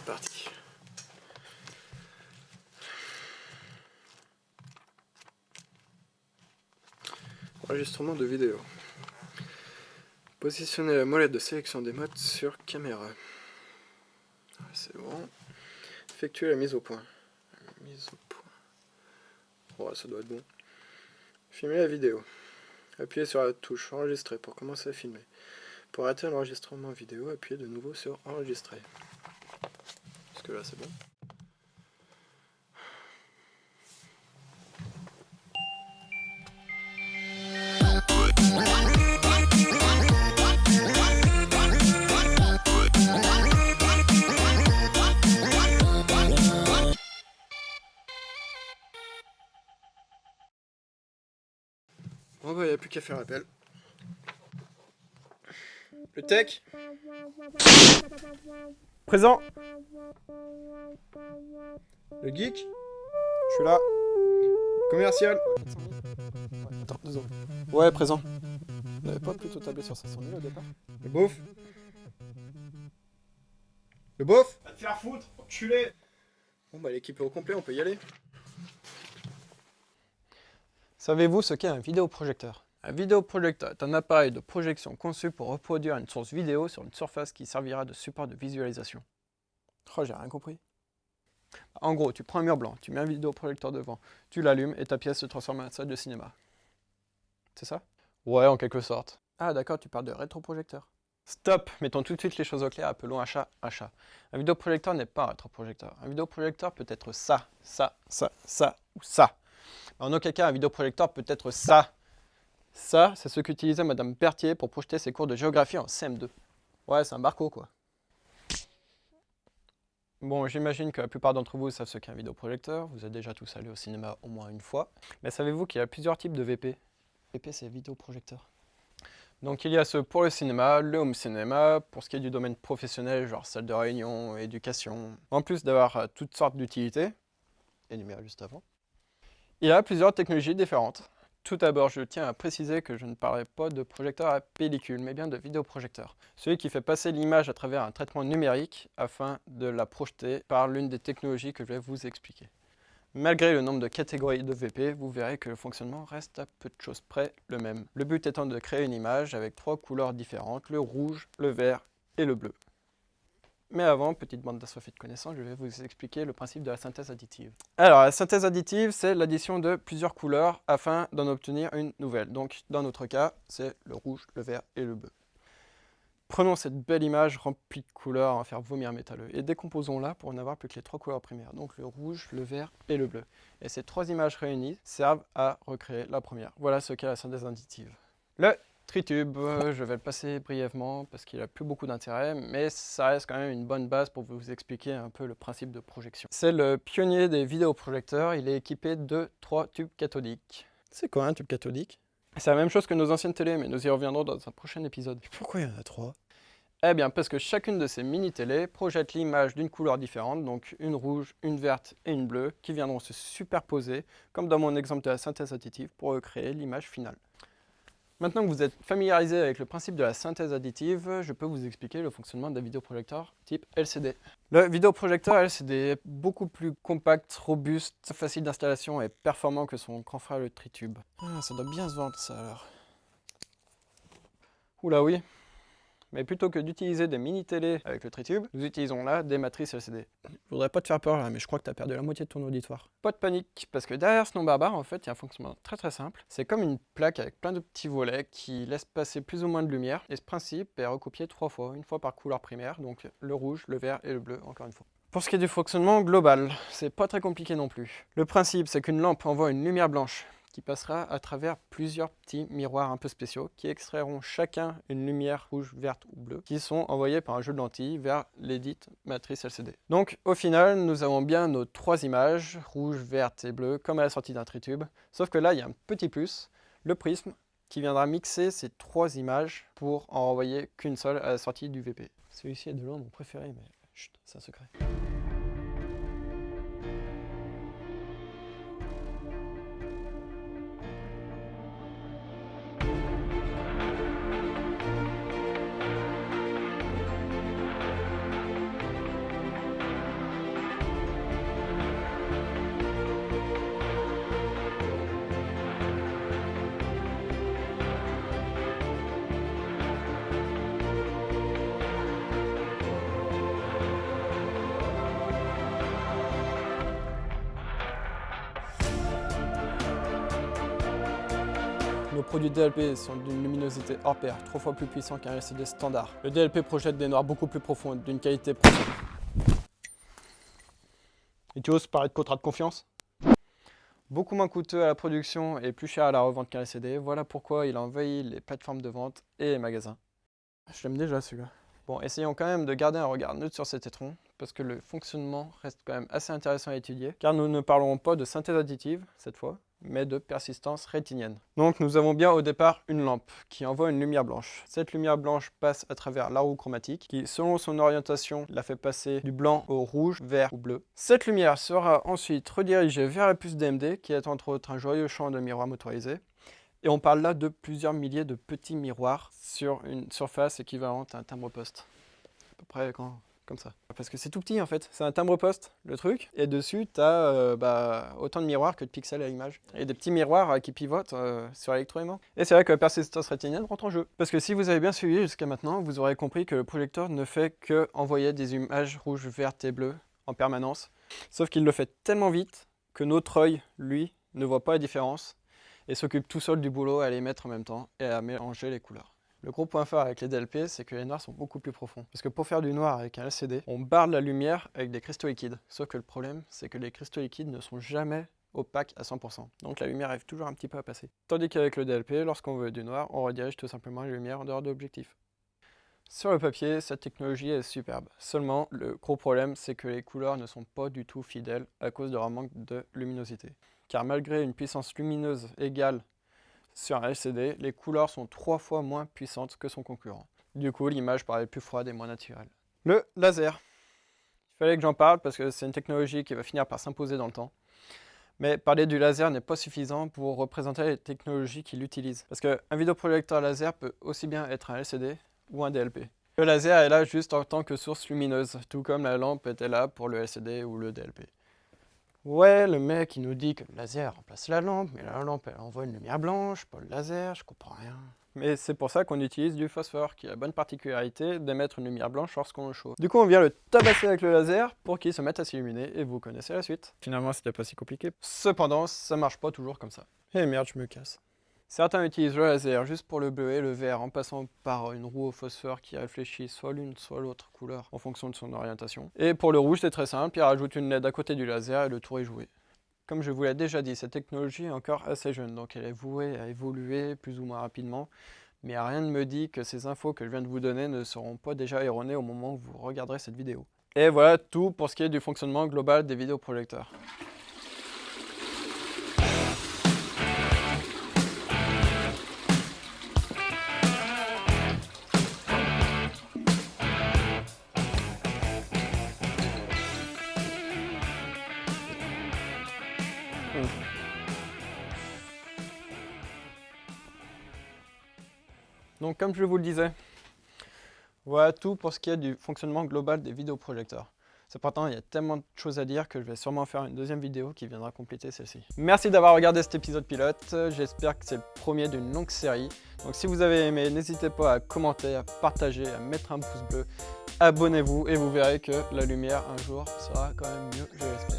parti. Enregistrement de vidéo. Positionnez la molette de sélection des modes sur caméra. C'est bon. Effectuez la mise au point. Oh, ça doit être bon. Filmez la vidéo. Appuyez sur la touche enregistrer pour commencer à filmer. Pour arrêter l'enregistrement vidéo, appuyez de nouveau sur enregistrer. Parce que là c'est bon. Bon bah, il n'y a plus qu'à faire appel. Le tech. Présent. Le geek. Je suis là. Commercial. Attends, 2 secondes. Ouais, présent. On n'avait pas plutôt tablé sur 500 000 au départ. Le beauf. Le beauf. Va te faire foutre, enculé. Bon bah, l'équipe est au complet, on peut y aller. Savez-vous ce qu'est un vidéoprojecteur? Un vidéoprojecteur est un appareil de projection conçu pour reproduire une source vidéo sur une surface qui servira de support de visualisation. Oh, j'ai rien compris. En gros, tu prends un mur blanc, tu mets un vidéoprojecteur devant, tu l'allumes et ta pièce se transforme en salle de cinéma. C'est ça? Ouais, en quelque sorte. Ah d'accord, tu parles de rétroprojecteur. Stop! Mettons tout de suite les choses au clair, appelons un chat un chat. Un vidéoprojecteur n'est pas un rétroprojecteur. Un vidéoprojecteur peut être ça, ça, ça, ça ou ça. En aucun cas, un vidéoprojecteur peut être ça. Ça, c'est ce qu'utilisait Madame Berthier pour projeter ses cours de géographie en CM2. Ouais, c'est un barco, quoi. Bon, j'imagine que la plupart d'entre vous savent ce qu'est un vidéoprojecteur. Vous êtes déjà tous allés au cinéma au moins une fois. Mais savez-vous qu'il y a plusieurs types de VP? VP, c'est vidéoprojecteur. Donc il y a ceux pour le cinéma, le home cinéma, pour ce qui est du domaine professionnel, genre salle de réunion, éducation. En plus d'avoir toutes sortes d'utilités, énumérées juste avant. Il y a plusieurs technologies différentes. Tout d'abord, je tiens à préciser que je ne parlerai pas de projecteur à pellicule, mais bien de vidéoprojecteur. Celui qui fait passer l'image à travers un traitement numérique afin de la projeter par l'une des technologies que je vais vous expliquer. Malgré le nombre de catégories de VP, vous verrez que le fonctionnement reste à peu de choses près le même. Le but étant de créer une image avec 3 couleurs différentes, le rouge, le vert et le bleu. Mais avant, petite bande d'assoiffés de connaissances, je vais vous expliquer le principe de la synthèse additive. Alors, la synthèse additive, c'est l'addition de plusieurs couleurs afin d'en obtenir une nouvelle. Donc, dans notre cas, c'est le rouge, le vert et le bleu. Prenons cette belle image remplie de couleurs à en faire vomir métalleux et décomposons-la pour n'avoir plus que les 3 couleurs primaires, donc le rouge, le vert et le bleu. Et ces 3 images réunies servent à recréer la première. Voilà ce qu'est la synthèse additive. Le Tritube, je vais le passer brièvement parce qu'il n'a plus beaucoup d'intérêt, mais ça reste quand même une bonne base pour vous expliquer un peu le principe de projection. C'est le pionnier des vidéoprojecteurs, il est équipé de 3 tubes cathodiques. C'est quoi un tube cathodique? C'est la même chose que nos anciennes télés, mais nous y reviendrons dans un prochain épisode. Pourquoi il y en a 3? Eh bien, parce que chacune de ces mini-télés projette l'image d'une couleur différente, donc une rouge, une verte et une bleue, qui viendront se superposer, comme dans mon exemple de la synthèse additive, pour recréer l'image finale. Maintenant que vous êtes familiarisé avec le principe de la synthèse additive, je peux vous expliquer le fonctionnement d'un vidéoprojecteur type LCD. Le vidéoprojecteur LCD est beaucoup plus compact, robuste, facile d'installation et performant que son grand frère le Tritube. Ah, ça doit bien se vendre ça alors. Oula oui. Mais plutôt que d'utiliser des mini-télés avec le Tritube, nous utilisons là des matrices LCD. Je voudrais pas te faire peur là, mais je crois que tu as perdu la moitié de ton auditoire. Pas de panique, parce que derrière ce nom barbare, en fait, il y a un fonctionnement très simple. C'est comme une plaque avec plein de petits volets qui laissent passer plus ou moins de lumière. Et ce principe est recopié 3 fois, une fois par couleur primaire, donc le rouge, le vert et le bleu, encore une fois. Pour ce qui est du fonctionnement global, c'est pas très compliqué non plus. Le principe, c'est qu'une lampe envoie une lumière blanche qui passera à travers plusieurs petits miroirs un peu spéciaux qui extrairont chacun une lumière rouge, verte ou bleue qui sont envoyés par un jeu de lentilles vers les dites matrices LCD. Donc au final, nous avons bien nos 3 images, rouge, verte et bleue, comme à la sortie d'un Tritube, sauf que là, il y a un petit plus, le prisme qui viendra mixer ces 3 images pour en renvoyer qu'une seule à la sortie du VP. Celui-ci est de loin mon préféré, mais chut, c'est un secret. produits DLP sont d'une luminosité hors pair, 3 fois plus puissant qu'un LCD standard. Le DLP projette des noirs beaucoup plus profonds, d'une qualité profonde. Et tu oses parler de contrat de confiance? Beaucoup moins coûteux à la production et plus cher à la revente qu'un LCD. Voilà pourquoi il a envahi les plateformes de vente et les magasins. Je l'aime déjà celui-là. Bon, essayons quand même de garder un regard neutre sur cet étron, parce que le fonctionnement reste quand même assez intéressant à étudier, car nous ne parlerons pas de synthèse additive, cette fois, mais de persistance rétinienne. Donc nous avons bien au départ une lampe qui envoie une lumière blanche. Cette lumière blanche passe à travers la roue chromatique qui, selon son orientation, la fait passer du blanc au rouge, vert ou bleu. Cette lumière sera ensuite redirigée vers la puce DMD qui est entre autres un joyeux champ de miroirs motorisés. Et on parle là de plusieurs milliers de petits miroirs sur une surface équivalente à un timbre-poste. À peu près comme ça. Parce que c'est tout petit en fait, c'est un timbre-poste le truc, et dessus tu as autant de miroirs que de pixels à l'image. Et des petits miroirs qui pivotent sur l'électroaimant. Et c'est vrai que la persistance rétinienne rentre en jeu. Parce que si vous avez bien suivi jusqu'à maintenant, vous aurez compris que le projecteur ne fait que envoyer des images rouges, vertes et bleues en permanence. Sauf qu'il le fait tellement vite que notre œil, lui, ne voit pas la différence et s'occupe tout seul du boulot à les mettre en même temps et à mélanger les couleurs. Le gros point fort avec les DLP, c'est que les noirs sont beaucoup plus profonds. Parce que pour faire du noir avec un LCD, on barre la lumière avec des cristaux liquides. Sauf que le problème, c'est que les cristaux liquides ne sont jamais opaques à 100%. Donc la lumière arrive toujours un petit peu à passer. Tandis qu'avec le DLP, lorsqu'on veut du noir, on redirige tout simplement la lumière en dehors de l'objectif. Sur le papier, cette technologie est superbe. Seulement, le gros problème, c'est que les couleurs ne sont pas du tout fidèles à cause de leur manque de luminosité. Car malgré une puissance lumineuse égale sur un LCD, les couleurs sont 3 fois moins puissantes que son concurrent. Du coup, l'image paraît plus froide et moins naturelle. Le laser. Il fallait que j'en parle parce que c'est une technologie qui va finir par s'imposer dans le temps. Mais parler du laser n'est pas suffisant pour représenter les technologies qui l'utilisent. Parce qu'un vidéoprojecteur laser peut aussi bien être un LCD ou un DLP. Le laser est là juste en tant que source lumineuse, tout comme la lampe était là pour le LCD ou le DLP. Ouais, le mec il nous dit que le laser remplace la lampe, mais la lampe elle envoie une lumière blanche, pas le laser, je comprends rien. Mais c'est pour ça qu'on utilise du phosphore, qui a la bonne particularité d'émettre une lumière blanche lorsqu'on le chauffe. Du coup on vient le tabasser avec le laser pour qu'il se mette à s'illuminer, et vous connaissez la suite. Finalement c'était pas si compliqué. Cependant, ça marche pas toujours comme ça. Eh merde, je me casse. Certains utilisent le laser juste pour le bleu et le vert en passant par une roue au phosphore qui réfléchit soit l'une soit l'autre couleur en fonction de son orientation. Et pour le rouge c'est très simple, il rajoute une LED à côté du laser et le tour est joué. Comme je vous l'ai déjà dit, cette technologie est encore assez jeune, donc elle est vouée à évoluer plus ou moins rapidement, mais rien ne me dit que ces infos que je viens de vous donner ne seront pas déjà erronées au moment où vous regarderez cette vidéo. Et voilà tout pour ce qui est du fonctionnement global des vidéoprojecteurs. Donc comme je vous le disais, voilà tout pour ce qui est du fonctionnement global des vidéoprojecteurs. Cependant, il y a tellement de choses à dire que je vais sûrement faire une deuxième vidéo qui viendra compléter celle-ci. Merci d'avoir regardé cet épisode pilote, j'espère que c'est le premier d'une longue série. Donc si vous avez aimé, n'hésitez pas à commenter, à partager, à mettre un pouce bleu, abonnez-vous et vous verrez que la lumière un jour sera quand même mieux, je l'espère.